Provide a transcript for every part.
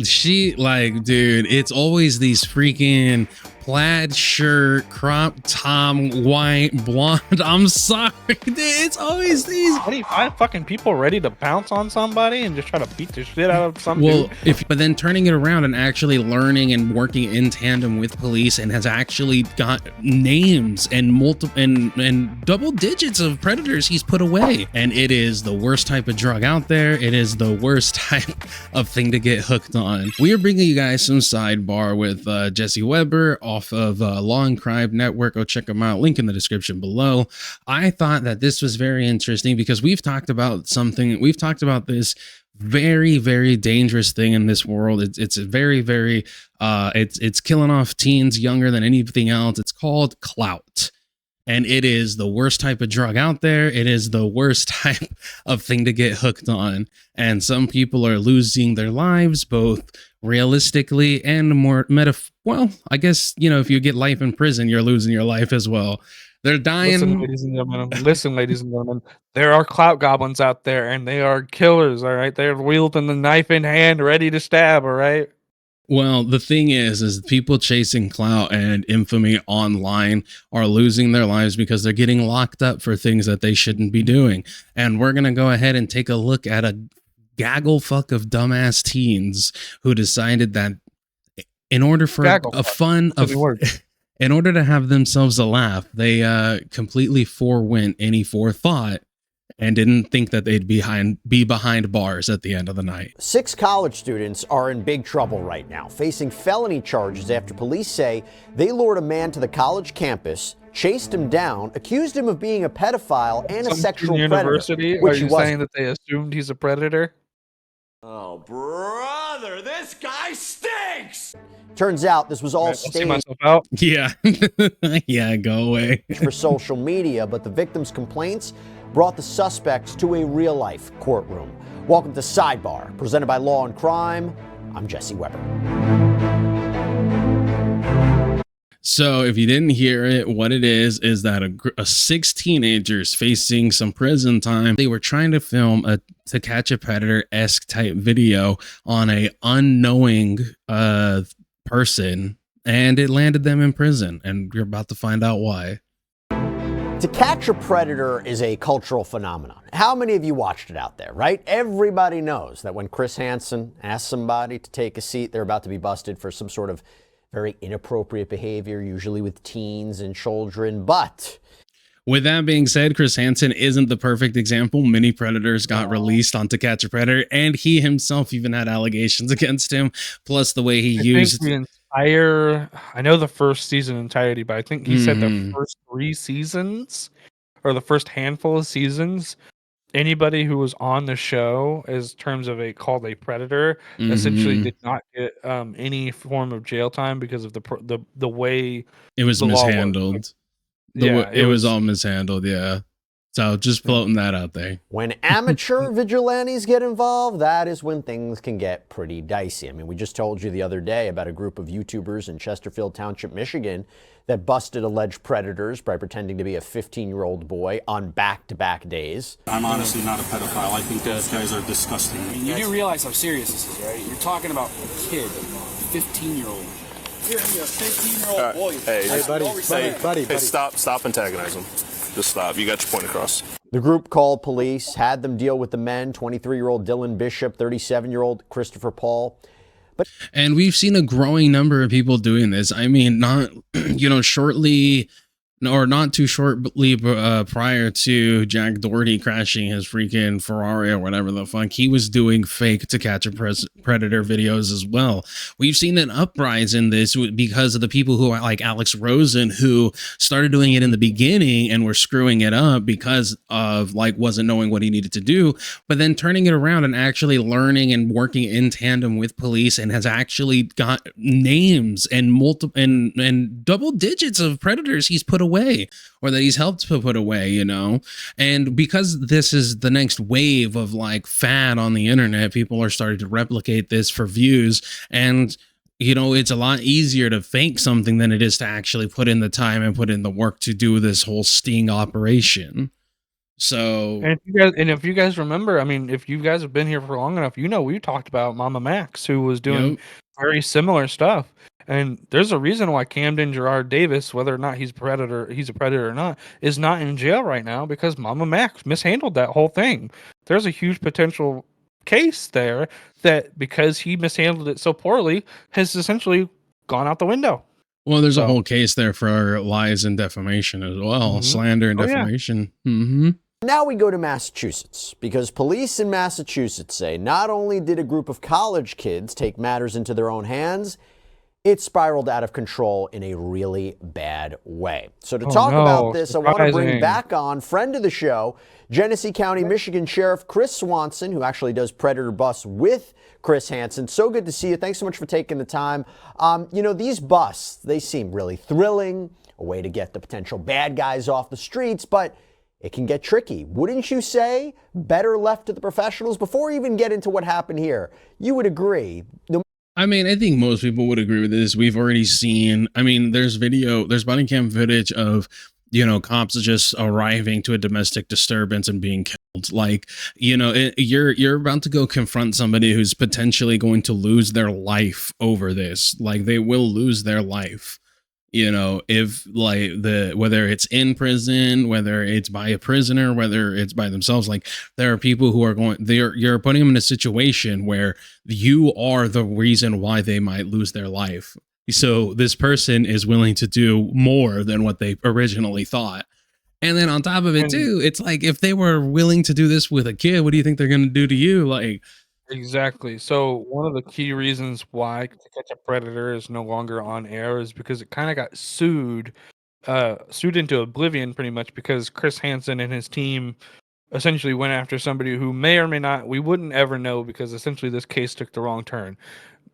She like, dude, it's always these freaking plaid shirt, crop top, white, blonde. I'm sorry, dude, it's always these 25 fucking people ready to pounce on somebody and just try to beat the shit out of some well dude. but then turning it around and actually learning and working in tandem with police, and has actually got names and multiple and double digits of predators he's put away. And it is the worst type of drug out there. It is the worst type of thing to get hooked on. We are bringing you guys some sidebar with Jesse Weber off of Law and Crime Network. Go check him out, link in the description below. I thought that this was very interesting because we've talked about this very, very dangerous thing in this world. It's a very, very it's killing off teens younger than anything else. It's called clout. And it is the worst type of drug out there. It is the worst type of thing to get hooked on. And some people are losing their lives, both realistically and more well, I guess, you know, if you get life in prison, you're losing your life as well. They're dying. Listen, ladies and gentlemen, there are clout goblins out there, and they are killers, all right? They're wielding the knife in hand, ready to stab, all right? Well, the thing is people chasing clout and infamy online are losing their lives because they're getting locked up for things that they shouldn't be doing. And we're going to go ahead and take a look at a gaggle fuck of dumbass teens who decided that in order for in order to have themselves a laugh, they completely forewent any forethought and didn't think that they'd be behind bars at the end of the night. 6 college students are in big trouble right now, facing felony charges after police say they lured a man to the college campus, chased him down, accused him of being a pedophile and a sexual predator. Are you saying that they assumed he's a predator? Oh, brother, this guy stinks! Turns out this was all staged Yeah. Yeah, go away. for social media, but the victim's complaints brought the suspects to a real-life courtroom. Welcome to Sidebar, presented by Law and Crime. I'm Jesse Weber. So if you didn't hear it, what it is that a 6 teenagers facing some prison time, they were trying to film a To Catch a Predator-esque type video on a unknowing person, and it landed them in prison, and you're about to find out why. To Catch a Predator is a cultural phenomenon. How many of you watched it out there, right? Everybody knows that when Chris Hansen asks somebody to take a seat, they're about to be busted for some sort of very inappropriate behavior, usually with teens and children. But with that being said, Chris Hansen isn't the perfect example. Many predators got released on To Catch a Predator, and he himself even had allegations against him, plus the way he used I know the first season entirety, but I think he said the first 3 seasons or the first handful of seasons, anybody who was on the show as terms of called a predator essentially did not get any form of jail time because of the way it was mishandled. It was all mishandled. Yeah. So just floating that out there. When amateur vigilantes get involved, that is when things can get pretty dicey. I mean, we just told you the other day about a group of YouTubers in Chesterfield Township, Michigan, that busted alleged predators by pretending to be a 15-year-old boy on back-to-back days. I'm honestly not a pedophile. I think those guys are disgusting. I mean, you do realize how serious this is, right? You're talking about a kid, a 15-year-old. You're a 15-year-old boy. Hey, stop antagonizing. Just stop. You got your point across. The group called police, had them deal with the men, 23-year-old Dylan Bishop, 37-year-old Christopher Paul. And we've seen a growing number of people doing this. I mean, not, shortly or not too shortly prior to Jack Doherty crashing his freaking Ferrari or whatever the fuck, he was doing fake To Catch a Predator videos as well. We've seen an uprise in this because of the people who are like Alex Rosen, who started doing it in the beginning and were screwing it up because of wasn't knowing what he needed to do, but then turning it around and actually learning and working in tandem with police, and has actually got names and multiple and double digits of predators he's put away, or that he's helped to put away, and because this is the next wave of fad on the internet, people are starting to replicate this for views, and it's a lot easier to fake something than it is to actually put in the time and put in the work to do this whole sting operation. So, And if you guys remember, I mean, if you guys have been here for long enough, we talked about Mama Max, who was doing yep. very similar stuff. And there's a reason why Camden Gerard Davis, whether or not he's a predator or not, is not in jail right now, because Mama Max mishandled that whole thing. There's a huge potential case there that, because he mishandled it so poorly, has essentially gone out the window. Well, there's a So- whole case there for lies and defamation as well, slander and Oh, yeah. defamation. Mm-hmm. Now we go to Massachusetts, because police in Massachusetts say not only did a group of college kids take matters into their own hands, it spiraled out of control in a really bad way. So to talk about this, I want to bring back on friend of the show, Genesee County, Michigan Sheriff Chris Swanson, who actually does Predator busts with Chris Hansen. So good to see you. Thanks so much for taking the time. You know, these busts, they seem really thrilling, a way to get the potential bad guys off the streets, but it can get tricky. Wouldn't you say? Better left to the professionals? Before we even get into what happened here, you would agree. I mean, I think most people would agree with this. We've already seen, I mean, there's body cam footage of, you know, cops just arriving to a domestic disturbance and being killed. Like, you know, you're about to go confront somebody who's potentially going to lose their life over this. Like, they will lose their life. You know, if like whether it's in prison, whether it's by a prisoner, whether it's by themselves, like there are people who are you're putting them in a situation where you are the reason why they might lose their life. So this person is willing to do more than what they originally thought. And then on top of it too, it's like, if they were willing to do this with a kid, what do you think they're going to do to you? Like, exactly. So one of the key reasons why To Catch a Predator is no longer on air is because it kind of got sued into oblivion, pretty much, because Chris Hansen and his team essentially went after somebody who may or may not, we wouldn't ever know, because essentially this case took the wrong turn.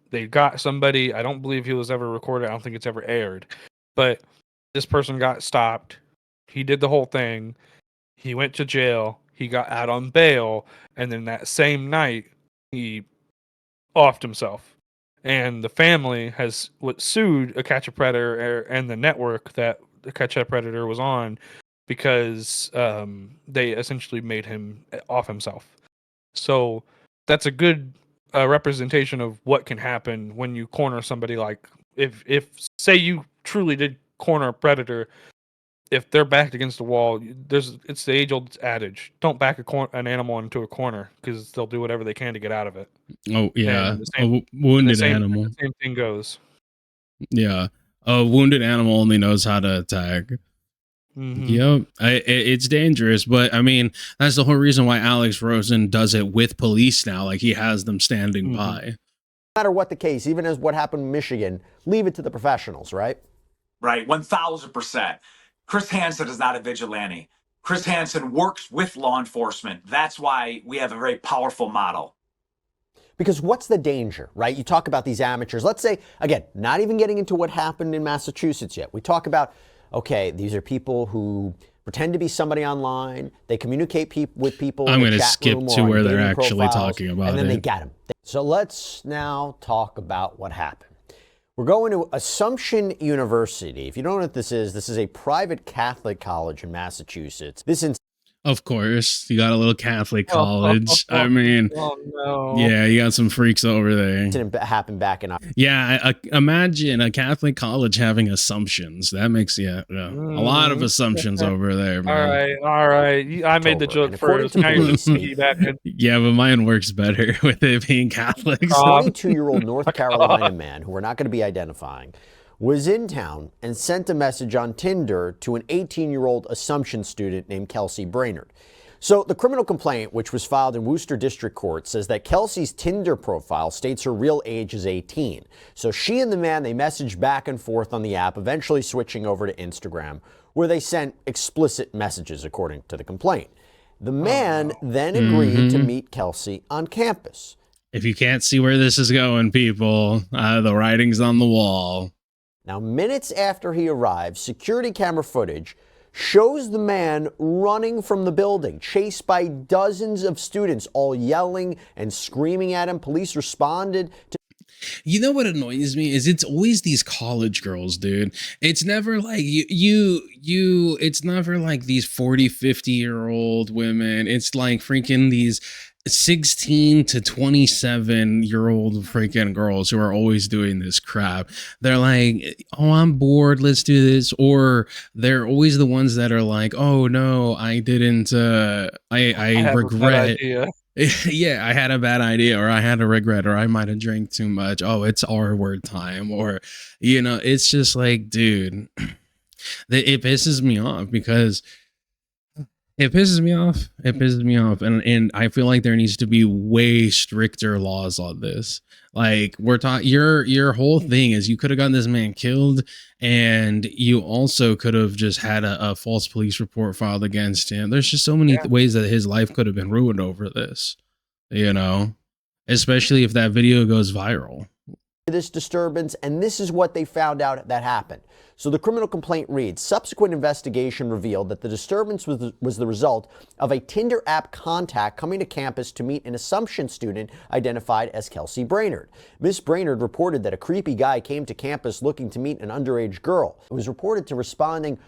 They got somebody, I don't believe he was ever recorded, I don't think it's ever aired, but this person got stopped. He did the whole thing. He went to jail. He got out on bail, and then that same night he offed himself. And the family has sued a Catch a Predator and the network that the Catch a Predator was on, because they essentially made him off himself. So that's a good representation of what can happen when you corner somebody. Like, if say you truly did corner a predator, if they're backed against the wall, it's the age-old adage: don't back an animal into a corner, because they'll do whatever they can to get out of it. oh yeah, And wounded animal. The same thing goes. Yeah, a wounded animal only knows how to attack. Mm-hmm. Yep, it's dangerous, but I mean, that's the whole reason why Alex Rosen does it with police now. Like, he has them standing by. No matter what the case, even as what happened in Michigan, leave it to the professionals, right? Right, 1000%. Chris Hansen is not a vigilante. Chris Hansen works with law enforcement. That's why we have a very powerful model. Because what's the danger, right? You talk about these amateurs. Let's say, again, not even getting into what happened in Massachusetts yet. We talk about, okay, these are people who pretend to be somebody online. They communicate with people. I'm going to skip to where they're actually talking about it. And then they get them. So let's now talk about what happened. We're going to Assumption University. If you don't know what this is a private Catholic college in Massachusetts. Of course, you got a little Catholic college. I mean, no. Yeah, you got some freaks over there. Incident happened back in October. Yeah, imagine a Catholic college having assumptions. That makes a lot of assumptions over there, man. All right. I made the joke first. Now you're just piggybacking. Yeah, but mine works better with it being Catholic. A 22-year-old North Carolina man, who we're not going to be identifying, was in town and sent a message on Tinder to an 18-year-old Assumption student named Kelsey Brainerd. So the criminal complaint, which was filed in Worcester District Court, says that Kelsey's Tinder profile states her real age is 18. So she and the man, they messaged back and forth on the app, eventually switching over to Instagram, where they sent explicit messages, according to the complaint. The man then agreed to meet Kelsey on campus. If you can't see where this is going, people, the writing's on the wall. Now, minutes after he arrived, security camera footage shows the man running from the building, chased by dozens of students, all yelling and screaming at him. Police responded to... You know what annoys me is it's always these college girls, dude. It's never like it's never like these 40, 50-year-old women. It's like freaking these 16 to 27-year-old freaking girls who are always doing this crap. They're like, oh, I'm bored, let's do this. Or they're always the ones that are like, oh no, I didn't I regret. Yeah, I had a bad idea, or I had a regret, or I might have drank too much. Oh, it's R word time, or it's just like, dude, it pisses me off because it pisses me off. It pisses me off, and I feel like there needs to be way stricter laws on this. Like we're talking, your whole thing is you could have gotten this man killed, and you also could have just had a false police report filed against him. There's just so many ways that his life could have been ruined over this, especially if that video goes viral. This disturbance, and this is what they found out that happened. So the criminal complaint reads, subsequent investigation revealed that the disturbance was the result of a Tinder app contact coming to campus to meet an Assumption student identified as Kelsey Brainerd. Miss Brainerd reported that a creepy guy came to campus looking to meet an underage girl. It was reported to responding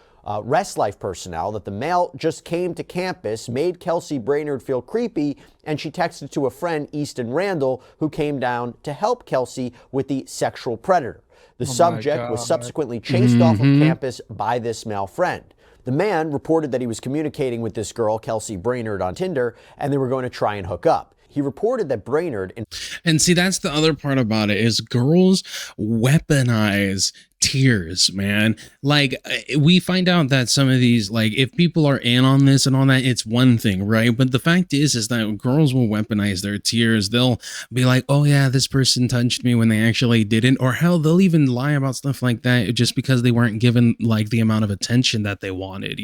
Rest Life personnel that the male just came to campus, made Kelsey Brainerd feel creepy, and she texted to a friend, Easton Randall, who came down to help Kelsey with the sexual predator. The subject was subsequently chased off of campus by this male friend. The man reported that he was communicating with this girl, Kelsey Brainerd, on Tinder, and they were going to try and hook up. He reported that Brainerd... And see, that's the other part about it, is girls weaponize tears, man. Like, we find out that some of these, like, if people are in on this and all that, it's one thing, right? But the fact is that girls will weaponize their tears. They'll be like, oh yeah, this person touched me when they actually didn't. Or hell, they'll even lie about stuff like that just because they weren't given, like, the amount of attention that they wanted,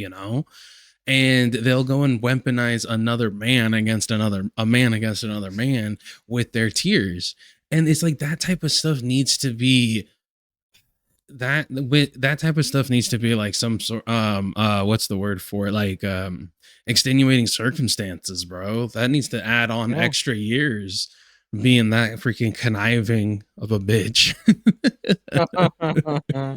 and they'll go and weaponize a man against another man with their tears. And it's like that type of stuff needs to be like some sort what's the word for it, like extenuating circumstances, bro. That needs to add on extra years, being that freaking conniving of a bitch.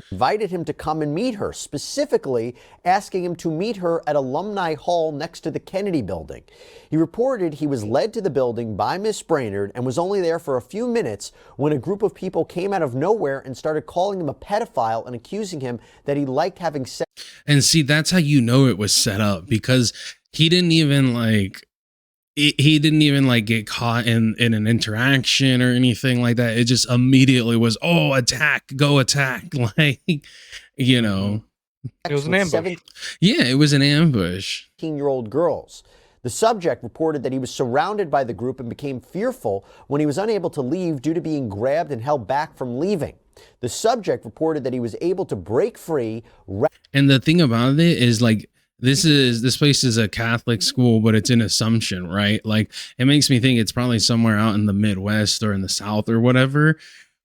Invited him to come and meet her, specifically asking him to meet her at Alumni Hall next to the Kennedy building. He reported he was led to the building by Miss Brainerd and was only there for a few minutes when a group of people came out of nowhere and started calling him a pedophile and accusing him that he liked having sex. And see, that's how you know it was set up, because he didn't even get caught in an interaction or anything like that. It just immediately was, oh, attack, go attack. Like, It was an ambush. Yeah, it was an ambush. 18-year-old girls. The subject reported that he was surrounded by the group and became fearful when he was unable to leave due to being grabbed and held back from leaving. The subject reported that he was able to break free. And the thing about it is, like, this place is a Catholic school, but it's in Assumption, right? Like, it makes me think it's probably somewhere out in the Midwest or in the South or whatever.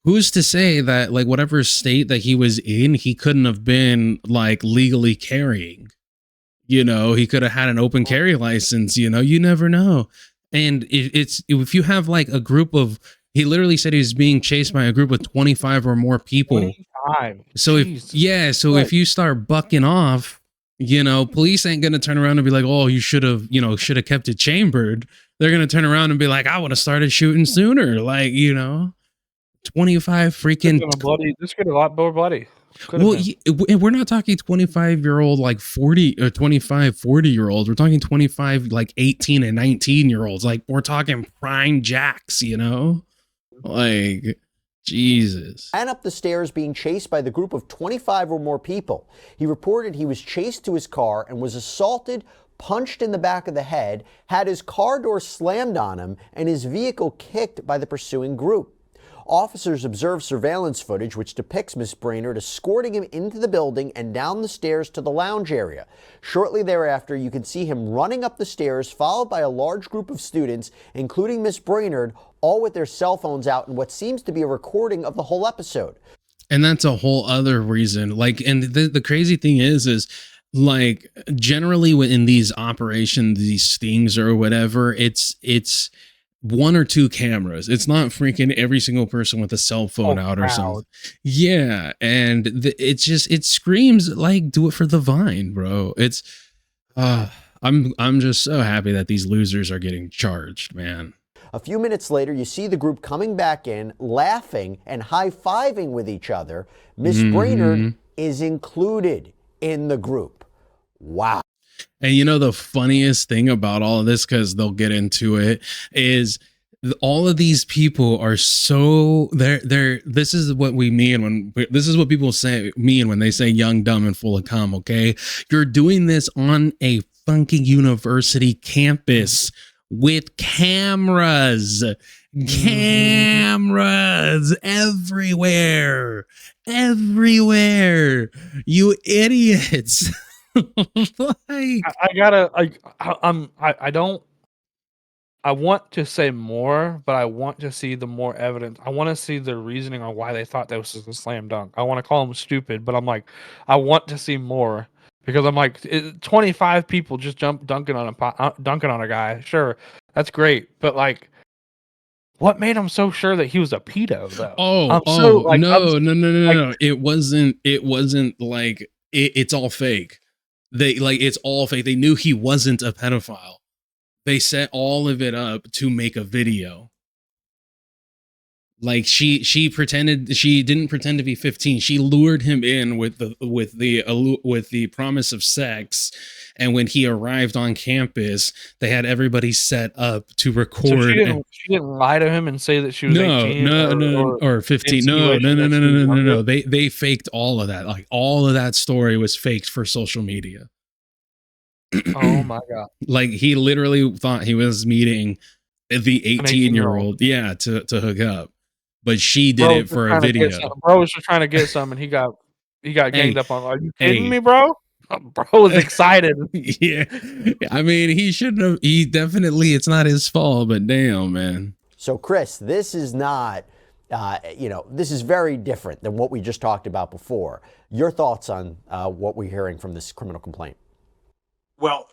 Who's to say that, like, whatever state that he was in, he couldn't have been, like, legally carrying? He could have had an open carry license, you never know. And if you have, like, a group of, he literally said he was being chased by a group of 25 or more people. 25. So if you start bucking off, police ain't going to turn around and be like, oh, you should have kept it chambered. They're going to turn around and be like, I would have started shooting sooner. Like, 25 freaking. This could have a lot more bloody. Well, we're not talking 25-year-old, like 40 or 25, 40-year-olds. We're talking 25, like 18 and 19-year-olds. Like, we're talking prime jacks, like, Jesus. Ran up the stairs being chased by the group of 25 or more people. He reported he was chased to his car and was assaulted, punched in the back of the head, had his car door slammed on him, and his vehicle kicked by the pursuing group. Officers observed surveillance footage which depicts Miss Brainerd escorting him into the building and down the stairs to the lounge area. Shortly thereafter, you can see him running up the stairs, followed by a large group of students, including Miss Brainerd, all with their cell phones out in what seems to be a recording of the whole episode. And that's a whole other reason. Like, and the crazy thing is like, generally in these operations, these stings or whatever, it's one or two cameras. It's not freaking every single person with a cell phone out or something. Yeah, and it screams like, do it for the Vine, bro. It's I'm just so happy that these losers are getting charged, man. A few minutes later, you see the group coming back in, laughing and high-fiving with each other. Miss Brainerd is included in the group. Wow. And you know, the funniest thing about all of this, because they'll get into it, is all of these people are so this is what we mean when this is what people mean when they say young, dumb, and full of cum. Okay, you're doing this on a funky university campus with cameras everywhere, you idiots. I want to say more, but I want to see the more evidence. I want to see the reasoning on why they thought that was a slam dunk. I want to call them stupid, but I'm like, I want to see more because I'm like, 25 people just dunking on a guy. Sure, that's great, but like, what made them so sure that he was a pedo though? No. It wasn't like it's all fake. It's all fake. They knew he wasn't a pedophile. They set all of it up to make a video. Like she didn't pretend to be 15. She lured him in with the promise of sex, and when he arrived on campus, they had everybody set up to record. So she didn't lie to him and say that she was 18 or 15. No. They faked all of that. Like all of that story was faked for social media. Oh my god. Like he literally thought he was meeting the 18-year-old to hook up, but she did it for a video. Bro was just trying to get some, and he got ganged up on. Are you kidding me, bro? Bro was excited. Yeah, I mean, he shouldn't have. He definitely, it's not his fault, but damn, man. So Chris, this is not this is very different than what we just talked about before. Your thoughts on what we're hearing from this criminal complaint? Well,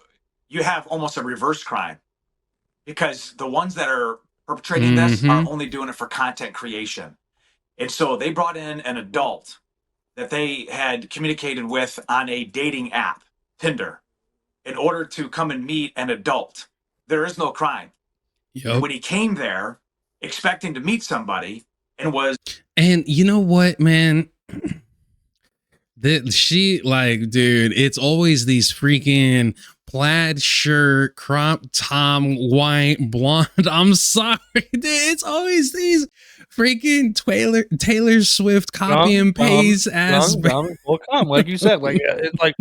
you have almost a reverse crime because the ones that are perpetrating this are only doing it for content creation. And so they brought in an adult that they had communicated with on a dating app, Tinder, in order to come and meet an adult. There is no crime. Yep. When he came there expecting to meet somebody and you know what, man? Dude, it's always these freaking plaid shirt, crop top, white, blonde. I'm sorry, dude. It's always these freaking Taylor Swift copy and paste ass. Well, come, like you said, like it's like,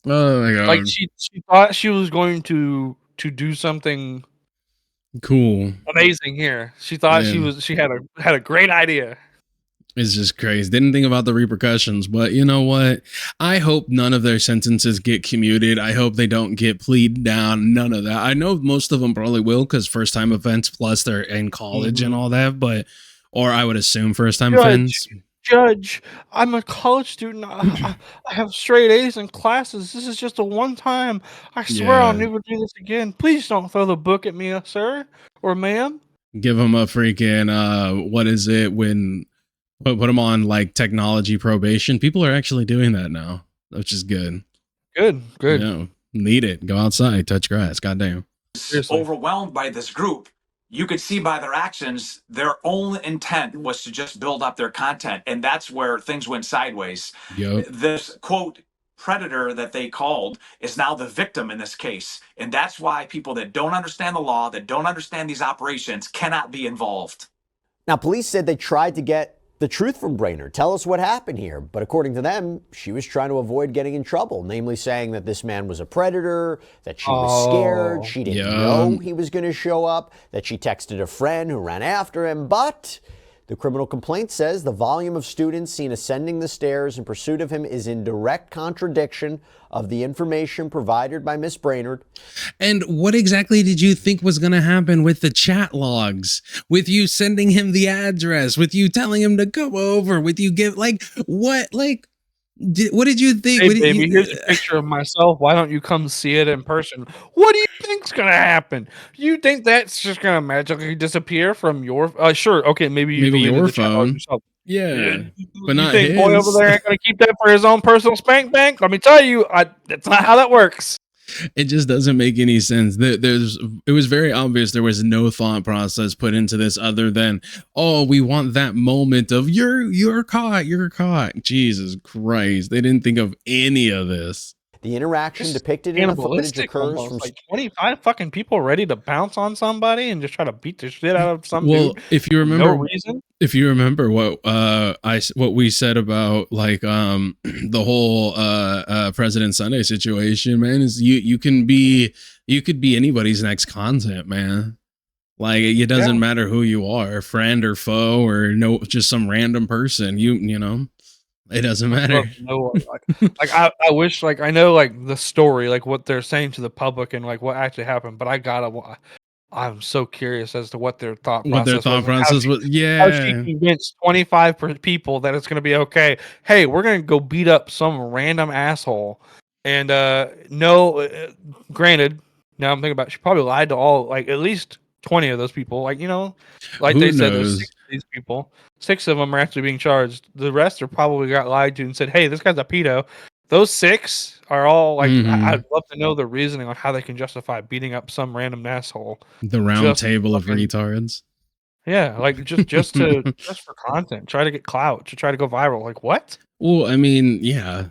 oh my god, like she thought she was going to do something cool, amazing here. She thought she had a great idea. It's just crazy. Didn't think about the repercussions, but you know what? I hope none of their sentences get commuted. I hope they don't get pleaded down. None of that. I know most of them probably will because first time offense, plus they're in college and all that, or I would assume first time offense. Judge, I'm a college student. I have straight A's in classes. This is just a one time. I swear I'll never do this again. Please don't throw the book at me, sir or ma'am. Give them a freaking, what is it when... Put them on like technology probation. People are actually doing that now, which is good. Good. Need it. Go outside, touch grass. Goddamn. Seriously. Overwhelmed by this group, you could see by their actions, their only intent was to just build up their content. And that's where things went sideways. Yep. This quote predator that they called is now the victim in this case. And that's why people that don't understand the law, that don't understand these operations cannot be involved. Now, police said they tried to get the truth from Brainerd. Tell us what happened here. But according to them, she was trying to avoid getting in trouble, namely saying that this man was a predator, that she was scared, she didn't know he was going to show up, that she texted a friend who ran after him. But the criminal complaint says the volume of students seen ascending the stairs in pursuit of him is in direct contradiction of the information provided by Miss Brainerd. And what exactly did you think was going to happen with the chat logs? With you sending him the address, with you telling him to come over, with you what? Like, What did you think? Hey, What did baby, you? here's a picture of myself. Why don't you come see it in person? What do you think's gonna happen? You think that's just gonna magically disappear from your? Sure, okay, maybe you Maybe deleted your the chat logs phone. yourself. Yeah, but You not think boy over his. there ain't gonna keep that for his own personal spank bank? Let me tell you, that's not how that works. It just doesn't make any sense. It was very obvious there was no thought process put into this other than, oh, we want that moment of you're caught. Jesus Christ, they didn't think of any of this. The interaction Just depicted in the footage cannibalistic occurs almost, from like 25 fucking people ready to pounce on somebody and just try to beat the shit out of some Well, dude if you for no remember, reason. if you remember what what we said about like the whole President Sunday situation, man, is you could be anybody's next content, man. Like it doesn't matter who you are, friend or foe or no, just some random person. You know, it doesn't matter. I wish, like, I know, like, the story, like what they're saying to the public and like what actually happened, but I'm so curious as to what their thought What their process was thought and process was, how she yeah. convinced 25 people that it's going to be okay. Hey, we're going to go beat up some random asshole. And no, granted, now I'm thinking about it, she probably lied to all, like, at least 20 of those people. Like, you know, like Who they said, there's 6 knows? of these people. 6 of them are actually being charged. The rest are probably got lied to and said, hey, this guy's a pedo. Those 6 are all like, I'd love to know the reasoning on how they can justify beating up some random asshole. The round Just table of fucking, retards. yeah, like just for content, try to get clout, to try to go viral. Like what? Well, I mean, yeah.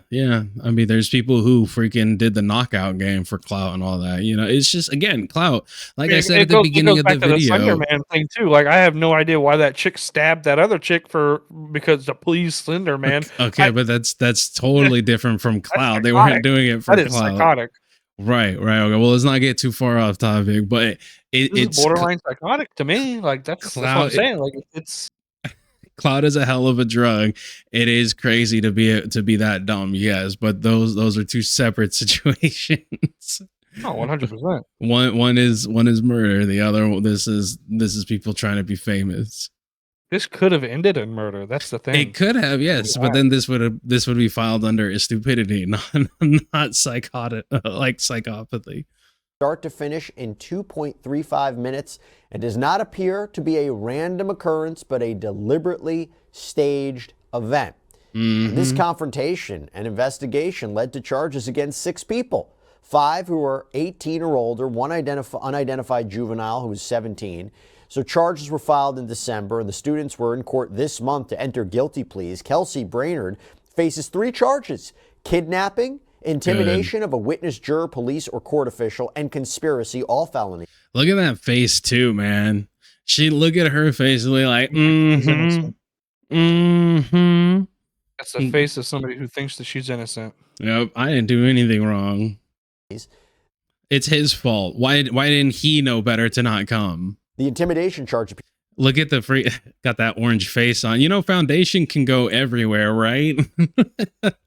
I mean, there's people who freaking did the knockout game for clout and all that. You know, it's just again clout. Like I said at the It beginning goes of the back to the Slender video. Man thing too. Like I have no idea why that chick stabbed that other chick because to please Slender Man. Okay, but that's totally different from That's clout. They weren't psychotic. doing it for That is clout. psychotic. Right. Okay. Well, let's not get too far off topic, but This is it's borderline psychotic to me. Like that's what I'm clout. saying. Like it's Cloud is a hell of a drug. It is crazy to be that dumb, yes, but those are two separate situations. 100%. One is murder. The other, this is people trying to be famous. This could have ended in murder. That's the thing. It could have, yes, but then this would be filed under stupidity, not psychotic, like psychopathy. Start to finish in 2.35 minutes and does not appear to be a random occurrence, but a deliberately staged event. This confrontation and investigation led to charges against 6 people, 5 who were 18 or older, one unidentified juvenile who was 17. So charges were filed in December, and the students were in court this month to enter guilty pleas. Kelsey Brainerd faces 3 charges: kidnapping, intimidation of a witness, juror, police, or court official, and conspiracy, all felonies. Look at that face too, man. Look at her face, like, That's the face of somebody who thinks that she's innocent. Yep, I didn't do anything wrong. It's his fault. Why didn't he know better to not come? The intimidation charge. Look at got that orange face on. You know, foundation can go everywhere, right?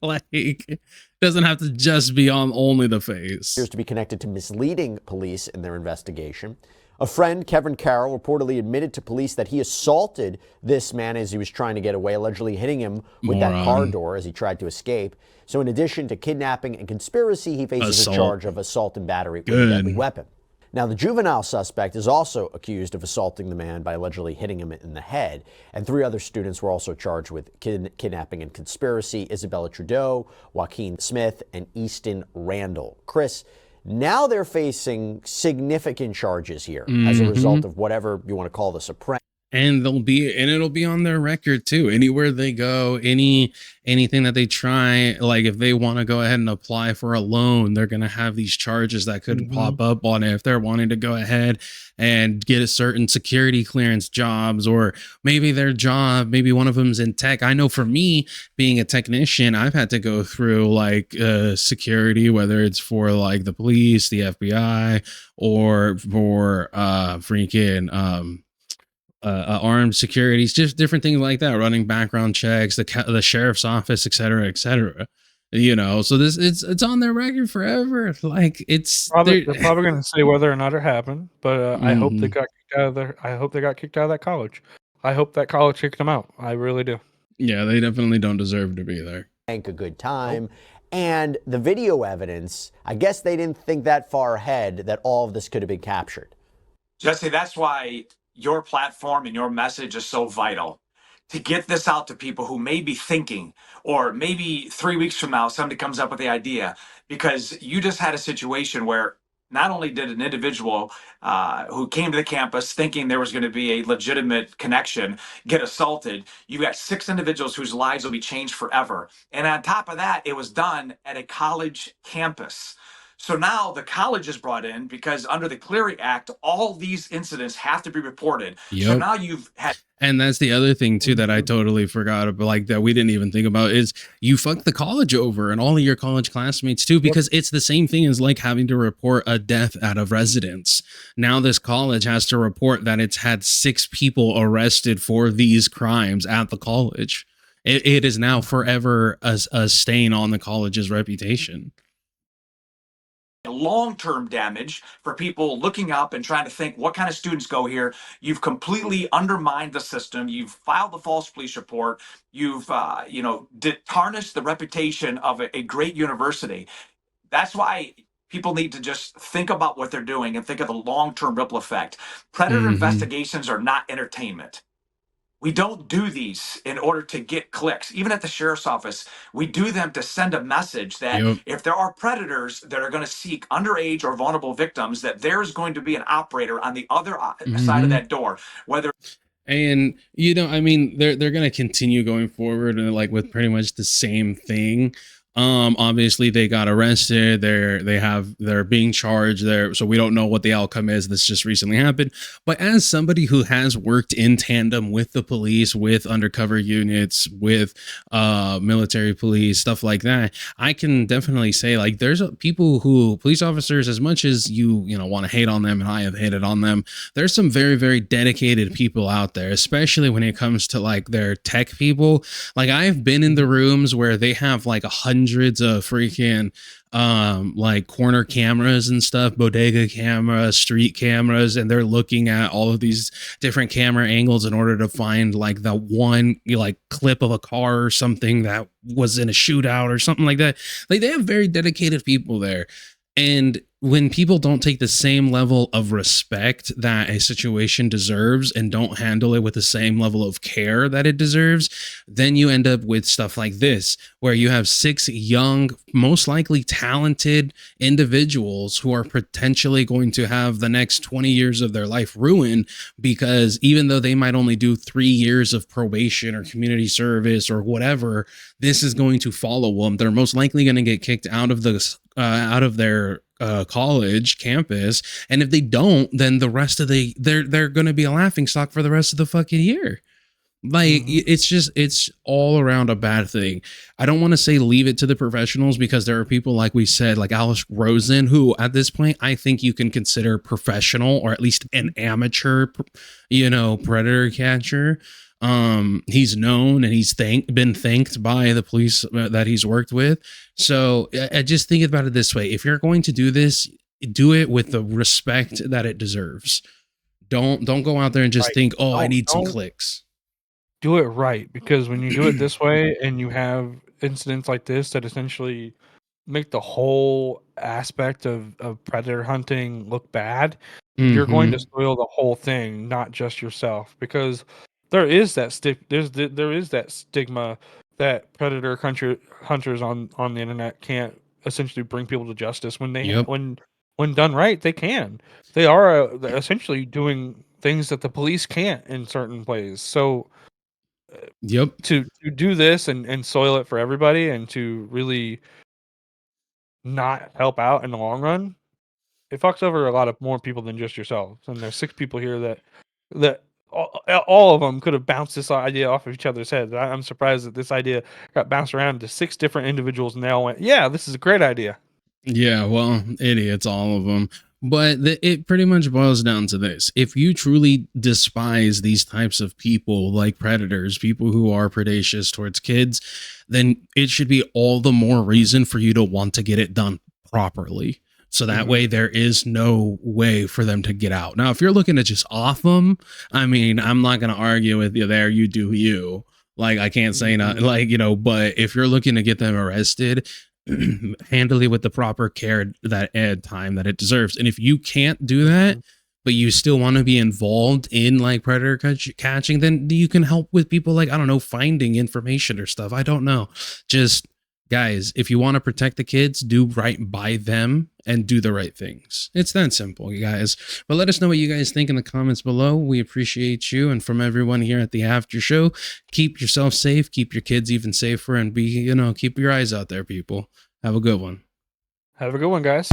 Like, doesn't have to just be on only the face. Appears to be connected to misleading police in their investigation. A friend, Kevin Carroll, reportedly admitted to police that he assaulted this man as he was trying to get away, allegedly hitting him with that car door as he tried to escape. So in addition to kidnapping and conspiracy, he faces a charge of assault and battery with a deadly weapon. Now, the juvenile suspect is also accused of assaulting the man by allegedly hitting him in the head. And 3 other students were also charged with kidnapping and conspiracy: Isabella Trudeau, Joaquin Smith, and Easton Randall. Chris, now they're facing significant charges here as a result of whatever you want to call this, a prank. And it'll be on their record too. Anywhere they go, anything that they try, like if they want to go ahead and apply for a loan, they're going to have these charges that could pop up on it if they're wanting to go ahead and get a certain security clearance jobs, or maybe their job, maybe one of them's in tech. I know for me, being a technician, I've had to go through like security, whether it's for like the police, the FBI, or for armed securities, just different things like that, running background checks, the sheriff's office, et cetera, you know. So it's on their record forever. Like they're probably going to say whether or not it happened, but I hope they got kicked out of that college. I hope that college kicked them out. I really do. Yeah, they definitely don't deserve to be there. a good time. And the video evidence, I guess they didn't think that far ahead that all of this could have been captured. Jesse, that's why your platform and your message is so vital. To get this out to people who may be thinking, or maybe 3 weeks from now, somebody comes up with the idea, because you just had a situation where not only did an individual who came to the campus thinking there was going to be a legitimate connection get assaulted, you got 6 individuals whose lives will be changed forever. And on top of that, it was done at a college campus. So now the college is brought in because under the Clery Act, all these incidents have to be reported. Yep. So now you've had. And that's the other thing too that I totally forgot about, like that we didn't even think about, is you fucked the college over and all of your college classmates too, because it's the same thing as like having to report a death out of residence. Now this college has to report that it's had 6 people arrested for these crimes at the college. It is now forever a stain on the college's reputation. Long-term damage for people looking up and trying to think what kind of students go here. You've completely undermined the system. You've filed the false police report. You've tarnished the reputation of a great university. That's why people need to just think about what they're doing and think of the long-term ripple effect. Predator investigations are not entertainment. We don't do these in order to get clicks. Even at the sheriff's office, we do them to send a message that if there are predators that are going to seek underage or vulnerable victims, that there's going to be an operator on the other side of that door. And I mean, they're going to continue going forward and like with pretty much the same thing. Obviously they got arrested. They're being charged there. So we don't know what the outcome is. This just recently happened. But as somebody who has worked in tandem with the police, with undercover units, with military police, stuff like that, I can definitely say like there's people who, police officers, as much as you want to hate on them, and I have hated on them, there's some very, very dedicated people out there, especially when it comes to like their tech people. Like I've been in the rooms where they have like hundreds of freaking like corner cameras and stuff, bodega cameras, street cameras, and they're looking at all of these different camera angles in order to find like the one like clip of a car or something that was in a shootout or something like that. Like they have very dedicated people there. And when people don't take the same level of respect that a situation deserves and don't handle it with the same level of care that it deserves, then you end up with stuff like this, where you have 6 young, most likely talented individuals who are potentially going to have the next 20 years of their life ruined, because even though they might only do 3 years of probation or community service or whatever, this is going to follow them. They're most likely going to get kicked out of their college campus, and if they don't, then the rest of they're going to be a laughing stock for the rest of the fucking year. Like it's all around a bad thing. I don't want to say leave it to the professionals, because there are people, like we said, like Alex Rosen, who at this point I think you can consider professional, or at least an amateur predator catcher. He's known and he's been thanked by the police that he's worked with. So I just think about it this way: if you're going to do this, do it with the respect that it deserves. Don't go out there and just think, oh, I need some clicks. Do it right, because when you do it this way and you have incidents like this that essentially make the whole aspect of predator hunting look bad, you're going to spoil the whole thing, not just yourself, because there is that stigma that predator hunters on the internet can't essentially bring people to justice. When they when done right, they can. They are essentially doing things that the police can't in certain ways. So to do this and soil it for everybody, and to really not help out in the long run, it fucks over a lot of more people than just yourselves. And there's 6 people here that all of them could have bounced this idea off of each other's heads. I'm surprised that this idea got bounced around to 6 different individuals, and they all went, yeah, this is a great idea. Yeah, well, idiots, all of them. But it pretty much boils down to this: if you truly despise these types of people, like predators, people who are predacious towards kids, then it should be all the more reason for you to want to get it done properly. So that way there is no way for them to get out. Now, if you're looking to just off them, I mean, I'm not going to argue with you there. You do you. Like, I can't say not, like, you know, but if you're looking to get them arrested, handle it with the proper care that time that it deserves. And if you can't do that, but you still want to be involved in like predator catching, then you can help with people like, I don't know, finding information or stuff. I don't know. Just guys, if you want to protect the kids, do right by them and do the right things. It's that simple, you guys. But let us know what you guys think in the comments below. We appreciate you. And from everyone here at the after show, keep yourself safe, keep your kids even safer, and be, you know, keep your eyes out there, people. Have a good one. Have a good one, guys.